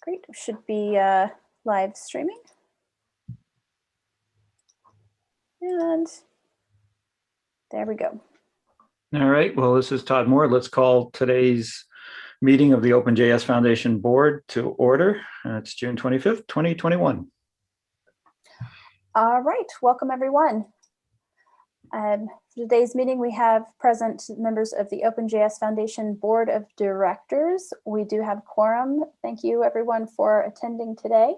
Great, should be live streaming. And there we go. All right, well, this is Todd Moore. Let's call today's meeting of the OpenJS Foundation Board to order. It's June 25th, 2021. All right, welcome everyone. For today's meeting, we have present members of the OpenJS Foundation Board of Directors. We do have quorum. Thank you everyone for attending today.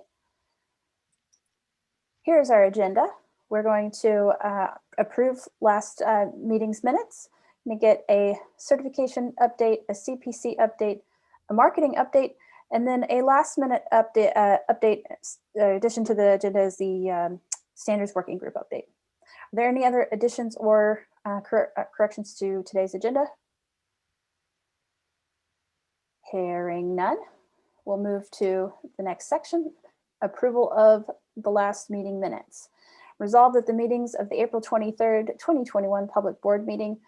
Here's our agenda. We're going to approve last meeting's minutes. We're going to get a certification update, a CPC update, a marketing update, and then a last minute update. Addition to the agenda is the standards working group update. Are there any other additions or corrections to today's agenda? Hearing none, we'll move to the next section, approval of the last meeting minutes. Resolved that the meetings of the April 23rd, 2021 public board meeting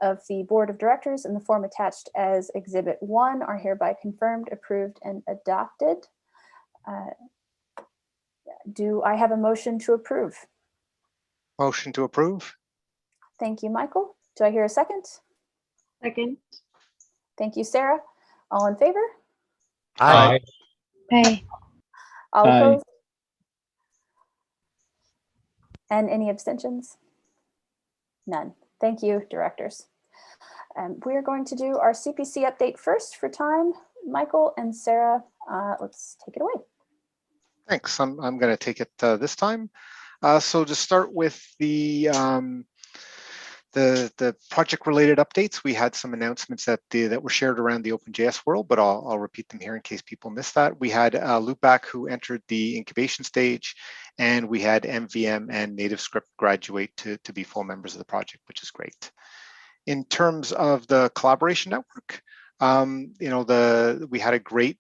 of the Board of Directors in the form attached as Exhibit 1 are hereby confirmed, approved, and adopted. Do I have a motion to approve? Motion to approve. Thank you, Michael. Do I hear a second? Second. Thank you, Sarah. All in favor? Aye. Aye. All Aye. opposed? And any abstentions? None. Thank you, directors. We are going to do our CPC update first for time. Michael and Sarah, let's take it away. Thanks. I'm going to take it this time. So to start with the project-related updates, we had some announcements that were shared around the OpenJS world, but I'll repeat them here in case people missed that. We had Loopback who entered the incubation stage, and we had MVM and NativeScript graduate to be full members of the project, which is great. In terms of the collaboration network, we had a great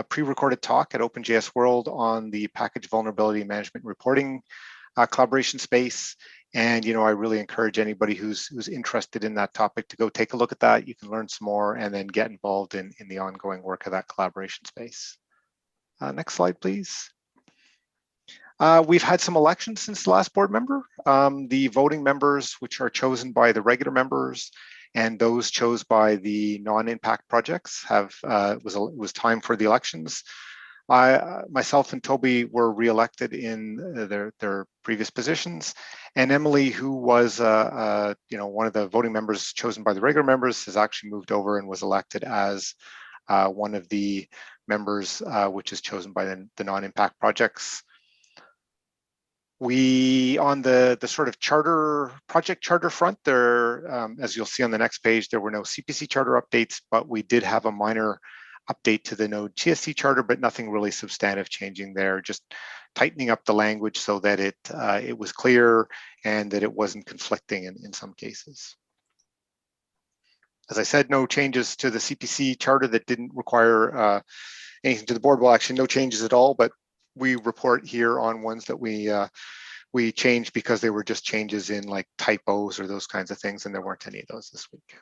pre-recorded talk at OpenJS World on the package vulnerability management reporting collaboration space. And, I really encourage anybody who's interested in that topic to go take a look at that. You can learn some more and then get involved in the ongoing work of that collaboration space. Next slide, please. We've had some elections since the last board member. The voting members, which are chosen by the regular members, and those chose by the non-impact projects, was time for the elections. Myself and Toby were re-elected in their previous positions, and Emily, who was one of the voting members chosen by the regular members, has actually moved over and was elected as one of the members, which is chosen by the non-impact projects. We, on the sort of project charter front, there, as you'll see on the next page, there were no CPC charter updates, but we did have a minor update to the Node TSC charter, but nothing really substantive changing there, just tightening up the language so that it was clear and that it wasn't conflicting in some cases. As I said, no changes to the CPC charter that didn't require anything to the board. Well, actually no changes at all, but we report here on ones that we changed because they were just changes in like typos or those kinds of things, and there weren't any of those this week.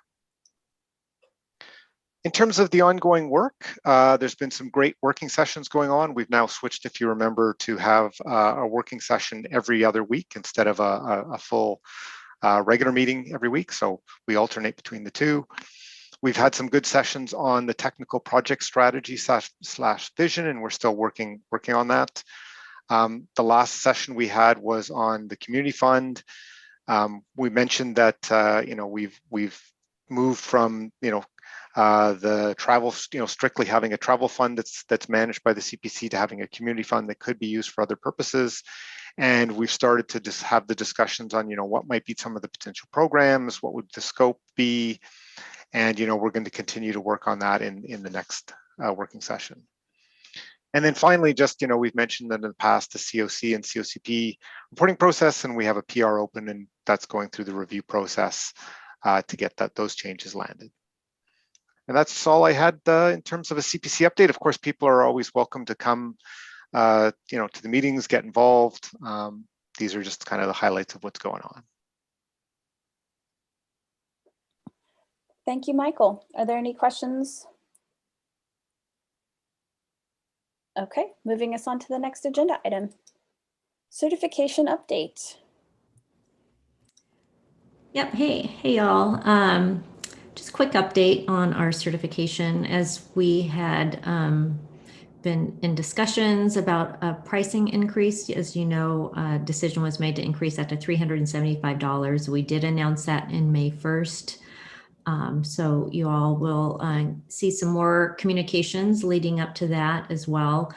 In terms of the ongoing work, there's been some great working sessions going on. We've now switched, if you remember, to have a working session every other week instead of a full regular meeting every week. So we alternate between the two. We've had some good sessions on the technical project strategy slash vision, and we're still working on that. The last session we had was on the community fund. We mentioned that we've moved from the travel, strictly having a travel fund that's managed by the CPC to having a community fund that could be used for other purposes. And we've started to just have the discussions on, what might be some of the potential programs, what would the scope be, and we're going to continue to work on that in the next working session. And then finally, just we've mentioned that in the past the COC and COCP reporting process, and we have a PR open, and that's going through the review process to get those changes landed. And that's all I had in terms of a CPC update. Of course, people are always welcome to come, to the meetings, get involved. These are just kind of the highlights of what's going on. Thank you, Michael. Are there any questions? Okay, moving us on to the next agenda item. Certification update. Yep. Hey y'all. Just a quick update on our certification, as we had been in discussions about a pricing increase. As you know, a decision was made to increase that to $375. We did announce that in May 1st. So you all will see some more communications leading up to that as well.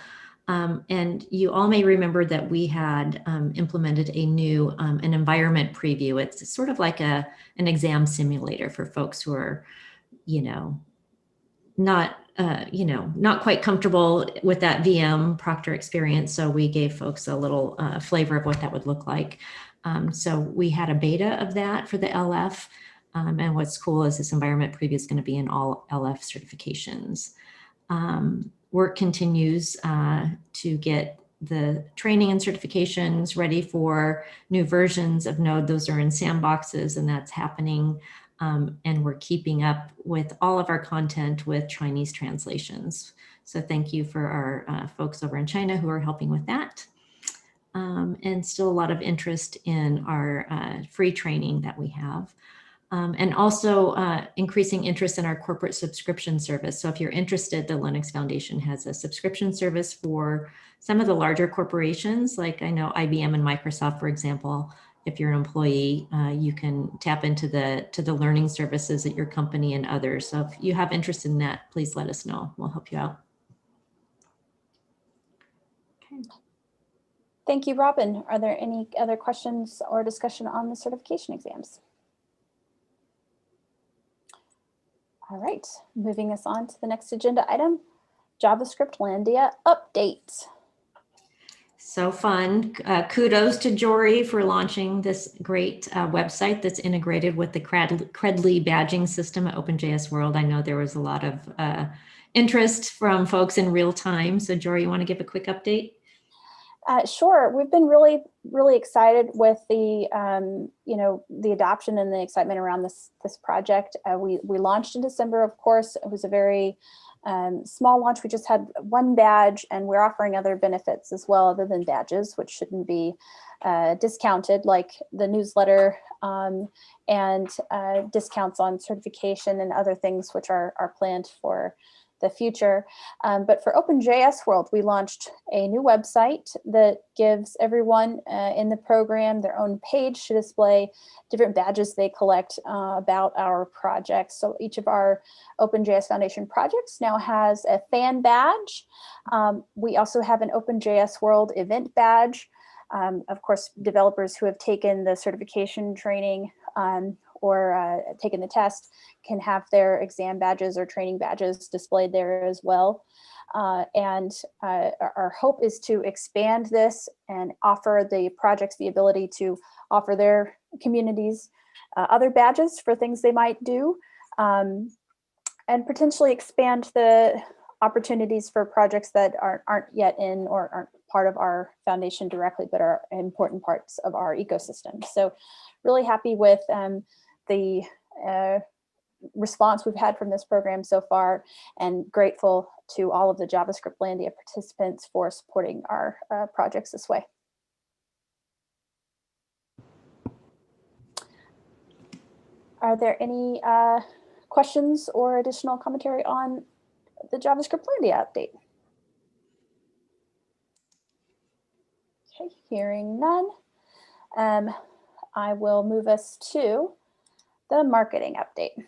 And you all may remember that we had implemented a new an environment preview. It's sort of like an exam simulator for folks who are, not not quite comfortable with that VM Proctor experience. So we gave folks a little flavor of what that would look like. So we had a beta of that for the LF. And what's cool is this environment preview is going to be in all LF certifications. Work continues to get the training and certifications ready for new versions of Node. Those are in sandboxes, and that's happening. And we're keeping up with all of our content with Chinese translations. So thank you for our folks over in China who are helping with that. And still a lot of interest in our free training that we have. And also increasing interest in our corporate subscription service. So if you're interested, the Linux Foundation has a subscription service for some of the larger corporations, like I know IBM and Microsoft, for example. If you're an employee, you can tap into the learning services at your company and others. So if you have interest in that, please let us know. We'll help you out. Okay. Thank you, Robin. Are there any other questions or discussion on the certification exams? All right, moving us on to the next agenda item, JavaScriptlandia update. So fun. Kudos to Jory for launching this great website that's integrated with the Credly badging system at OpenJS World. I know there was a lot of interest from folks in real time. So Jory, you want to give a quick update? Sure. We've been really excited with the the adoption and the excitement around this project. We launched in December, of course. It was a very small launch. We just had one badge, and we're offering other benefits as well, other than badges, which shouldn't be discounted, like the newsletter and discounts on certification and other things which are planned for the future. But for OpenJS World, we launched a new website that gives everyone in the program their own page to display different badges they collect about our projects. So each of our OpenJS Foundation projects now has a fan badge. We also have an OpenJS World event badge. Of course, developers who have taken the certification training or taken the test can have their exam badges or training badges displayed there as well. And our hope is to expand this and offer the projects the ability to offer their communities other badges for things they might do, and potentially expand the opportunities for projects that aren't yet in or aren't part of our foundation directly, but are important parts of our ecosystem. So really happy with the response we've had from this program so far, and grateful to all of the JavaScriptlandia participants for supporting our projects this way. Are there any questions or additional commentary on the JavaScriptlandia update? Okay, hearing none. I will move us to the marketing update.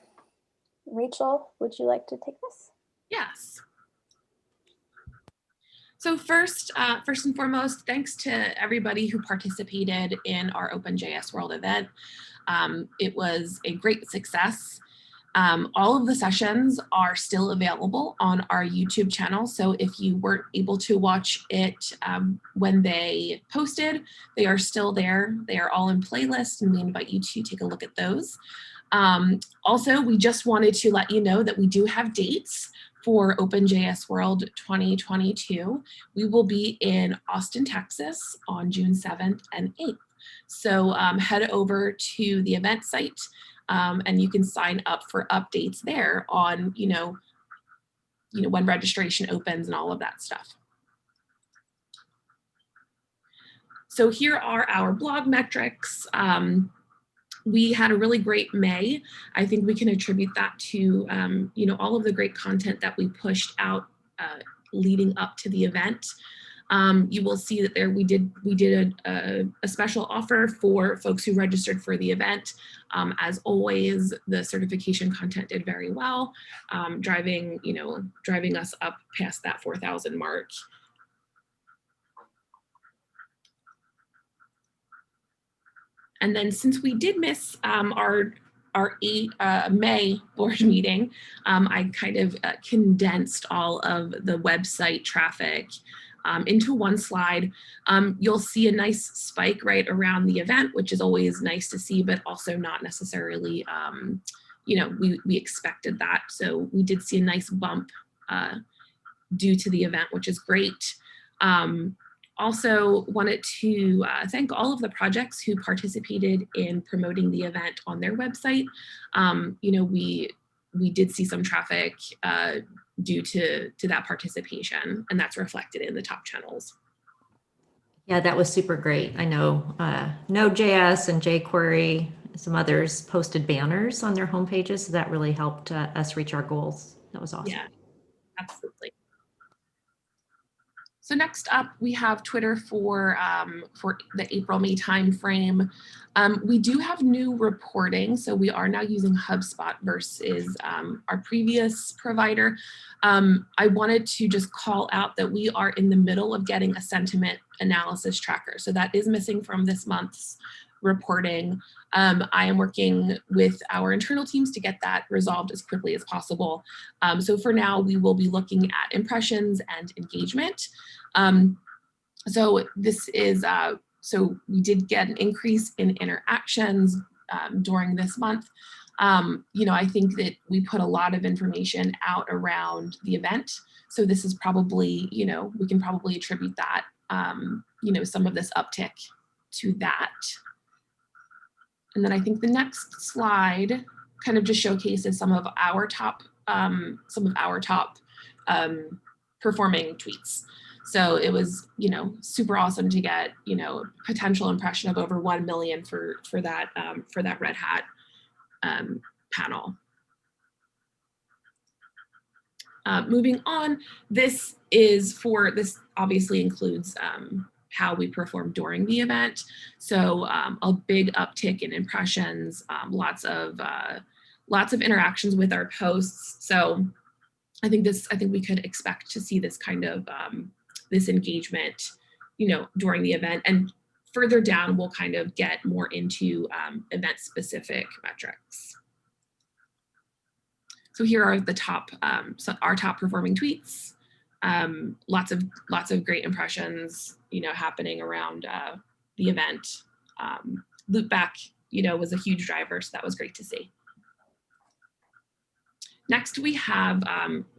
Rachel, would you like to take this? Yes. So first and foremost, thanks to everybody who participated in our OpenJS World event. It was a great success. All of the sessions are still available on our YouTube channel. So if you weren't able to watch it when they posted, they are still there. They are all in playlists, and we invite you to take a look at those. Also, we just wanted to let you know that we do have dates for OpenJS World 2022. We will be in Austin, Texas on June 7th and 8th. So head over to the event site and you can sign up for updates there on, when registration opens and all of that stuff. So here are our blog metrics. We had a really great May. I think we can attribute that to all of the great content that we pushed out leading up to the event. You will see that there we did a special offer for folks who registered for the event. As always, the certification content did very well, driving us up past that 4,000 mark. And then since we did miss our May board meeting, I kind of condensed all of the website traffic into one slide. You'll see a nice spike right around the event, which is always nice to see, but also not necessarily, we expected that. So we did see a nice bump due to the event, which is great. Also wanted to thank all of the projects who participated in promoting the event on their website. We did see some traffic due to that participation, and that's reflected in the top channels. Yeah, that was super great. I know Node.js and jQuery, some others posted banners on their homepages, so that really helped us reach our goals. That was awesome. Yeah, absolutely. So next up, we have Twitter for the April-May timeframe. We do have new reporting, so we are now using HubSpot versus our previous provider. I wanted to just call out that we are in the middle of getting a sentiment analysis tracker. So that is missing from this month's reporting. I am working with our internal teams to get that resolved as quickly as possible. So for now, we will be looking at impressions and engagement. So this is, so we did get an increase in interactions during this month. I think that we put a lot of information out around the event. So this is probably, we can probably attribute that, some of this uptick to that. And then I think the next slide kind of just showcases some of our top performing tweets. So it was, super awesome to get, potential impression of over 1 million for that Red Hat panel. Moving on, this obviously includes how we performed during the event. So a big uptick in impressions, lots of interactions with our posts. So I think we could expect to see this kind of this engagement, during the event. And further down, we'll kind of get more into event-specific metrics. So here are the top, our top performing tweets. Lots of great impressions, happening around the event. Loopback, was a huge driver, so that was great to see. Next, we have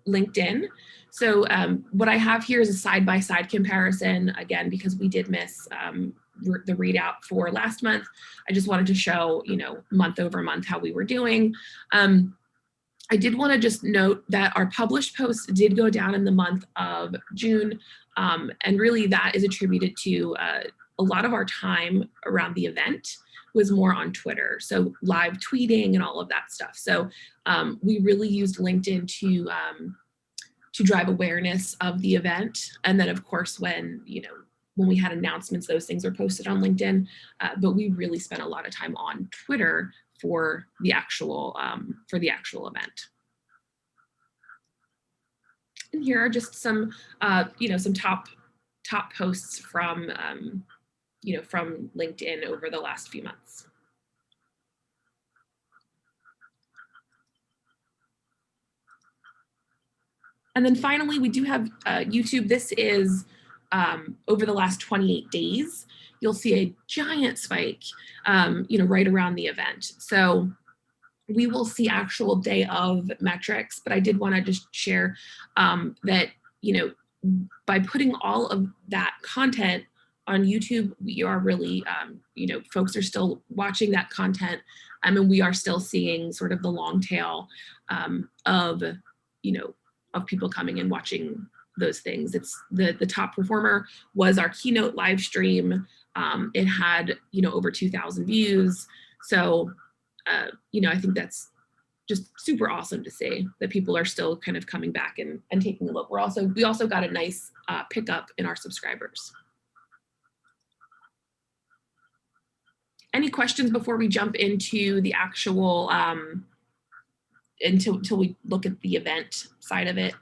LinkedIn. So what I have here is a side-by-side comparison, again, because we did miss the readout for last month. I just wanted to show, month over month how we were doing. I did want to just note that our published posts did go down in the month of June, and really that is attributed to a lot of our time around the event was more on Twitter, so live tweeting and all of that stuff. So we really used LinkedIn to drive awareness of the event, and then of course when we had announcements, those things were posted on LinkedIn. But we really spent a lot of time on Twitter for the actual event. And here are just some some top posts from from LinkedIn over the last few months. And then finally, we do have YouTube. This is over the last 28 days. You'll see a giant spike, right around the event. So we will see actual day of metrics, but I did want to just share that, by putting all of that content on YouTube, we are really, folks are still watching that content, and we are still seeing sort of the long tail of people coming and watching those things. It's the top performer was our keynote live stream. It had, over 2,000 views. So, I think that's just super awesome to see that people are still kind of coming back and taking a look. We also got a nice pickup in our subscribers. Any questions before we jump into the actual, until we look at the event side of it?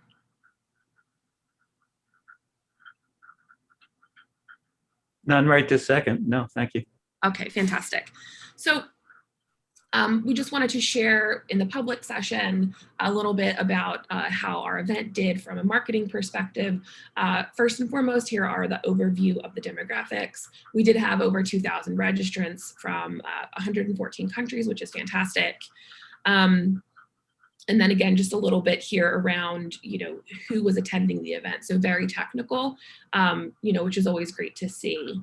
None right this second. No, thank you. Okay, fantastic. So we just wanted to share in the public session a little bit about how our event did from a marketing perspective. First and foremost, here are the overview of the demographics. We did have over 2,000 registrants from 114 countries, which is fantastic. And then again, just a little bit here around, who was attending the event. So very technical, which is always great to see.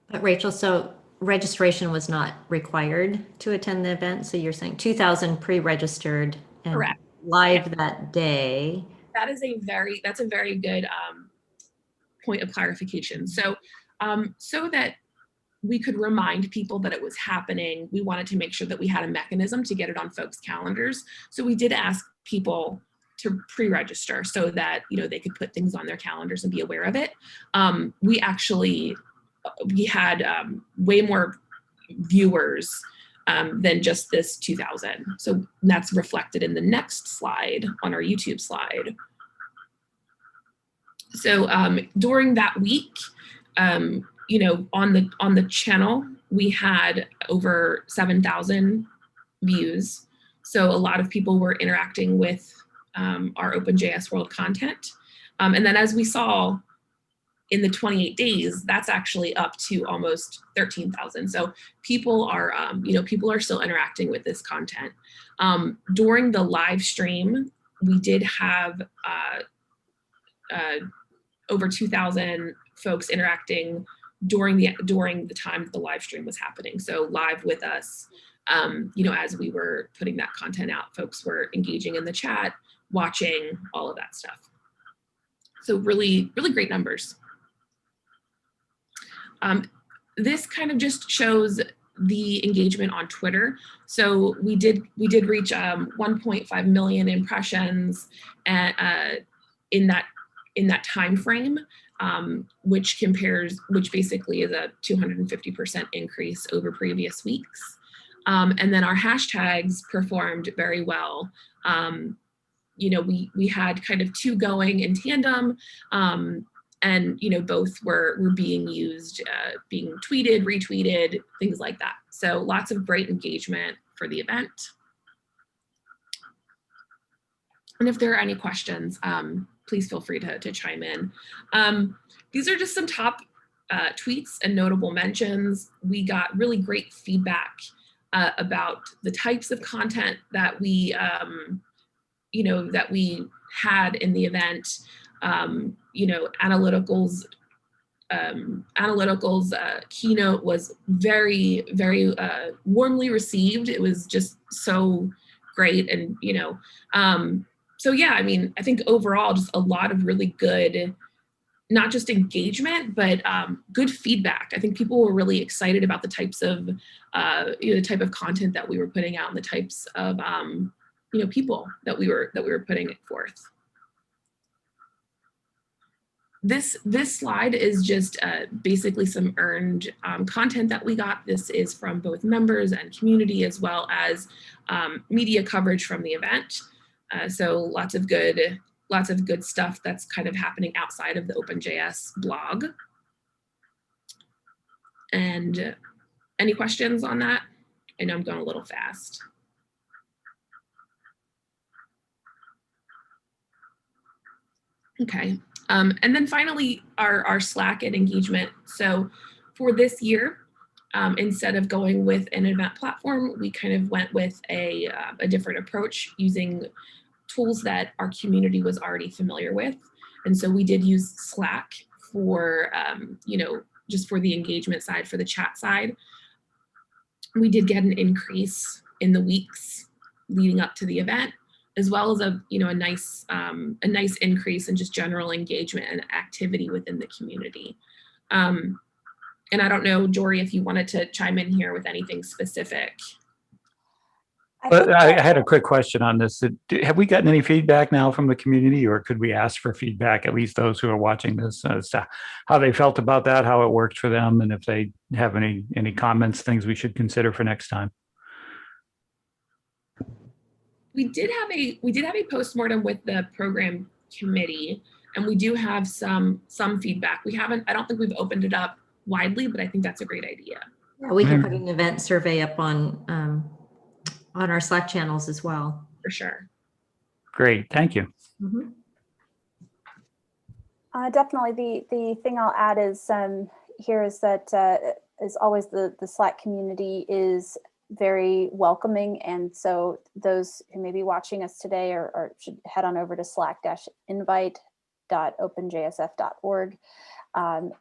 But Rachel, so registration was not required to attend the event. So you're saying 2,000 pre-registered and Correct. live that day. That's a very good point of clarification. So, so that we could remind people that it was happening, we wanted to make sure that we had a mechanism to get it on folks' calendars. So we did ask people to pre-register so that they could put things on their calendars and be aware of it. We had way more viewers than just this 2,000. So that's reflected in the next slide on our YouTube slide. So during that week, on the channel, we had over 7,000 views. So a lot of people were interacting with our OpenJS World content. And then as we saw in the 28 days, that's actually up to almost 13,000. So people are, still interacting with this content. During the live stream, we did have over 2,000 folks interacting during the time that the live stream was happening. So live with us, as we were putting that content out, folks were engaging in the chat, watching, all of that stuff. So really, really great numbers. This kind of just shows the engagement on Twitter. So we did reach 1.5 million impressions in that time frame, which basically is a 250% increase over previous weeks. And then our hashtags performed very well. We had kind of two going in tandem, and both were being used, being tweeted, retweeted, things like that. So lots of great engagement for the event. And if there are any questions, please feel free to chime in. These are just some top tweets and notable mentions. We got really great feedback about the types of content that we had in the event. Analytical's keynote was very, very warmly received. It was just so great. And, so yeah, I mean, I think overall, just a lot of really good, not just engagement, but good feedback. I think people were really excited about the types of, the type of content that we were putting out and the types of, people that we were putting it forth. This slide is just basically some earned content that we got. This is from both members and community, as well as media coverage from the event. So lots of good stuff that's kind of happening outside of the OpenJS blog. And any questions on that? I know I'm going a little fast. Okay. And then finally, our Slack and engagement. So for this year, instead of going with an event platform, we kind of went with a different approach using tools that our community was already familiar with. And so we did use Slack for, just for the engagement side, for the chat side. We did get an increase in the weeks leading up to the event, as well as a nice increase in just general engagement and activity within the community. And I don't know, Jory, if you wanted to chime in here with anything specific. But I had a quick question on this. Have we gotten any feedback now from the community, or could we ask for feedback, at least those who are watching this, as to how they felt about that, how it worked for them, and if they have any comments, things we should consider for next time? We did have a postmortem with the program committee, and we do have some feedback. I don't think we've opened it up widely, but I think that's a great idea. Yeah, we can put an event survey up on our Slack channels as well. For sure. Great, thank you. Mm-hmm. Definitely. The thing I'll add is here is that as always the Slack community is very welcoming, and so those who may be watching us today or should head on over to slack-invite.openjsf.org. I'm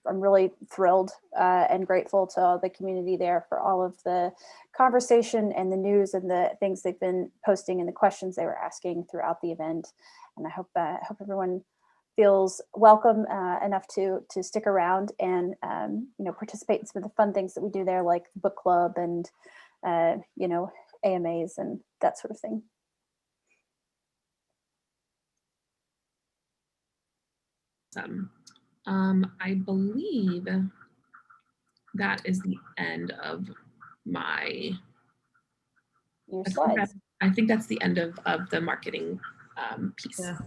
really thrilled and grateful to all the community there for all of the conversation and the news and the things they've been posting and the questions they were asking throughout the event. And I hope everyone feels welcome enough to stick around and participate in some of the fun things that we do there, like the book club and AMAs and that sort of thing. I believe that is the end of my slides. I think that's the end of the marketing piece. Yeah.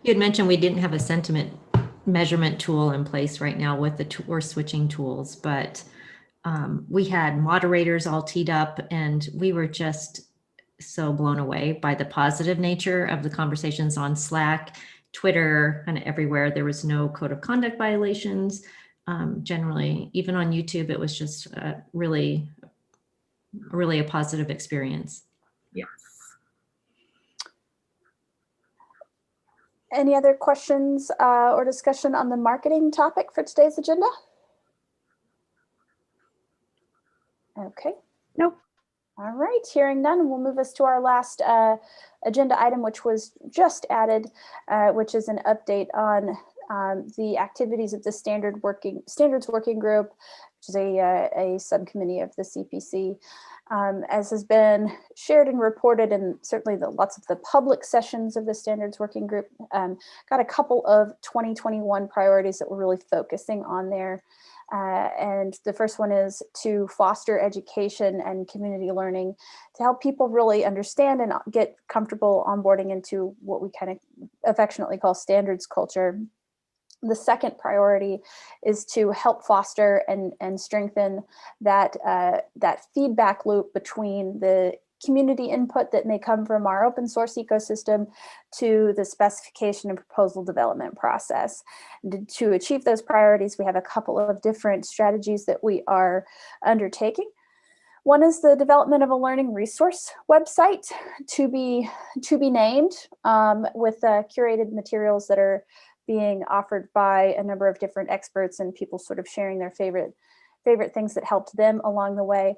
You had mentioned we didn't have a sentiment measurement tool in place right now with we're switching tools, but we had moderators all teed up, and we were just so blown away by the positive nature of the conversations on Slack, Twitter, and everywhere. There was no code of conduct violations. Generally, even on YouTube, it was just really a positive experience. Yes. Any other questions or discussion on the marketing topic for today's agenda? Okay. Nope. All right, hearing none, we'll move us to our last agenda item, which was just added, which is an update on the activities of the Standards Working Group, which is a subcommittee of the CPC. As has been shared and reported, and certainly lots of the public sessions of the Standards Working Group, got a couple of 2021 priorities that we're really focusing on there. And the first one is to foster education and community learning to help people really understand and get comfortable onboarding into what we kind of affectionately call standards culture. The second priority is to help foster and strengthen that feedback loop between the community input that may come from our open source ecosystem to the specification and proposal development process. To achieve those priorities, we have a couple of different strategies that we are undertaking. One is the development of a learning resource website to be named with curated materials that are being offered by a number of different experts and people sort of sharing their favorite things that helped them along the way.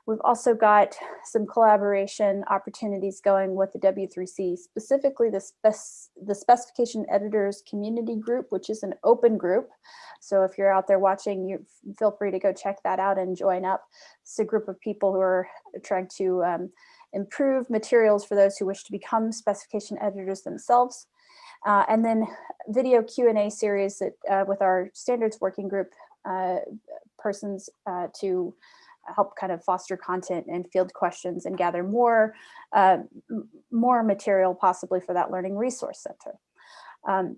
We've also got some collaboration opportunities going with the W3C, specifically the Specification Editors Community Group, which is an open group. So if you're out there watching, you feel free to go check that out and join up. It's a group of people who are trying to improve materials for those who wish to become specification editors themselves. And then video Q&A series that with our Standards Working Group persons to help kind of foster content and field questions and gather more material possibly for that Learning Resource Center. And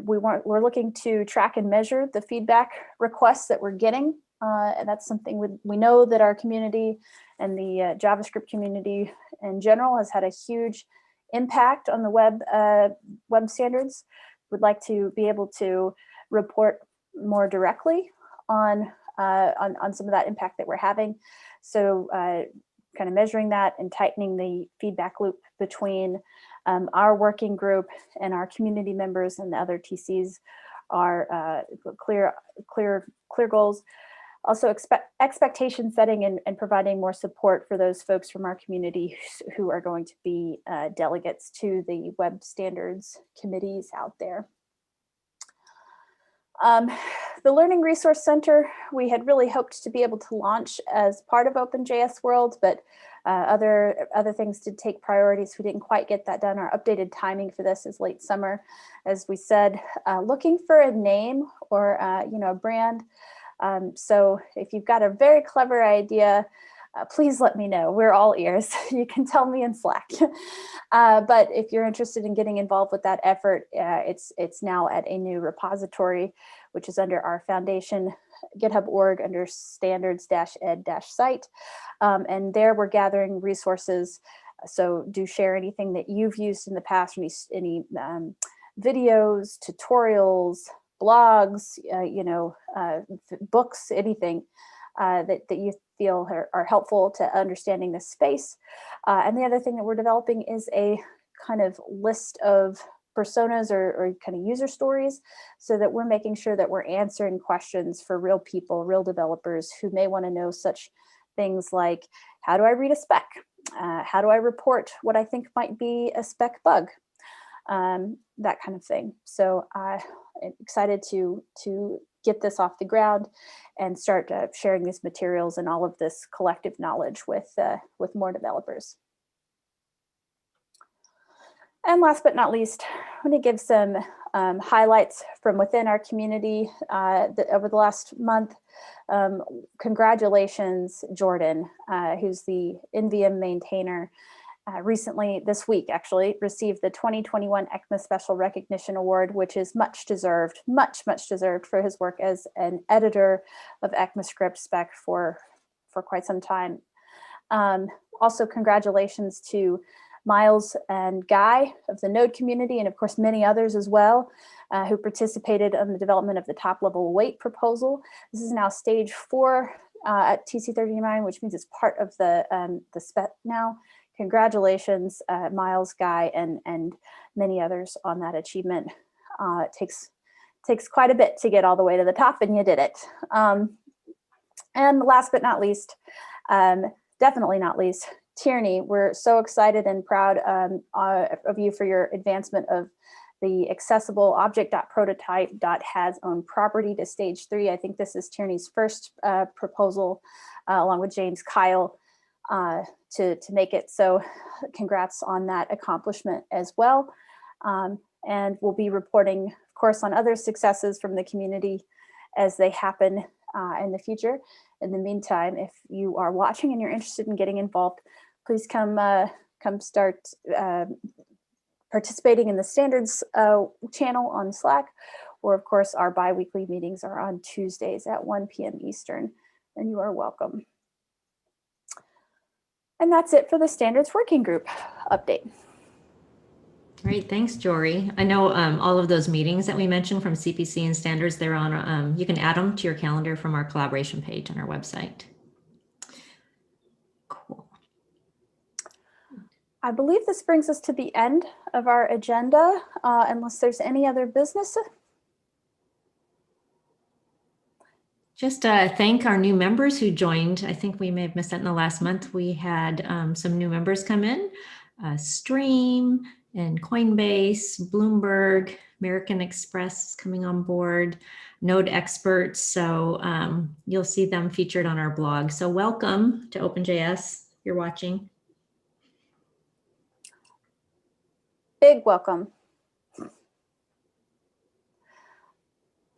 we're looking to track and measure the feedback requests that we're getting. And that's something we know that our community and the JavaScript community in general has had a huge impact on the web standards. We'd like to be able to report more directly on some of that impact that we're having. So kind of measuring that and tightening the feedback loop between our working group and our community members and the other TCs are clear goals. Also expectation setting and providing more support for those folks from our community who are going to be delegates to the web standards committees out there. the Learning Resource Center, we had really hoped to be able to launch as part of OpenJS World, but other things did take priority, so we didn't quite get that done. Our updated timing for this is late summer. As we said, looking for a name or a brand. So if you've got a very clever idea, please let me know. We're all ears. You can tell me in Slack. But if you're interested in getting involved with that effort, it's now at a new repository, which is under our foundation GitHub org under standards-ed-site. And there we're gathering resources. So do share anything that you've used in the past, any videos, tutorials, blogs, books, anything that you feel are helpful to understanding this space. And the other thing that we're developing is a kind of list of personas or kind of user stories, so that we're making sure that we're answering questions for real people, real developers who may want to know such things like, how do I read a spec? How do I report what I think might be a spec bug? That kind of thing. So I'm excited to get this off the ground and start sharing these materials and all of this collective knowledge with more developers. And last but not least, I'm going to give some highlights from within our community over the last month. Congratulations, Jordan, who's the NVM maintainer. Recently, this week actually, received the 2021 ECMA Special Recognition Award, which is much deserved for his work as an editor of ECMAScript spec for quite some time. Also, congratulations to Miles and Guy of the Node community, and of course many others as well, who participated in the development of the top level await proposal. This is now stage 4 at TC39, which means it's part of the spec now. Congratulations, Miles, Guy, and many others on that achievement. It takes quite a bit to get all the way to the top, and you did it. And last but not least, definitely not least, Tierney, we're so excited and proud of you for your advancement of the accessible object.prototype.has own property to stage 3. I think this is Tierney's first proposal, along with James Kyle, to make it. So congrats on that accomplishment as well. And we'll be reporting, of course, on other successes from the community as they happen in the future. In the meantime, if you are watching and you're interested in getting involved, please come start participating in the standards channel on Slack, or of course our bi-weekly meetings are on Tuesdays at 1 p.m. Eastern, and you are welcome. And that's it for the standards working group update. Great, thanks, Jory. I know all of those meetings that we mentioned from CPC and standards, they're on, you can add them to your calendar from our collaboration page on our website. Cool. I believe this brings us to the end of our agenda, unless there's any other business. Just thank our new members who joined. I think we may have missed that in the last month. We had some new members come in, Stream and Coinbase, Bloomberg, American Express is coming on board, Node Experts. So you'll see them featured on our blog. So welcome to OpenJS, if you're watching. Big welcome.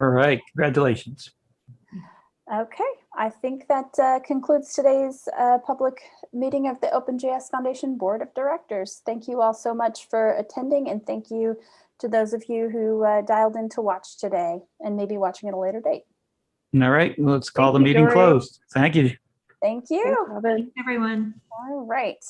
All right, congratulations. Okay, I think that concludes today's public meeting of the OpenJS Foundation Board of Directors. Thank you all so much for attending, and thank you to those of you who dialed in to watch today and maybe watching at a later date. All right, let's call the meeting closed. Thank you. Thank you. Thanks, Robin. Everyone. All right.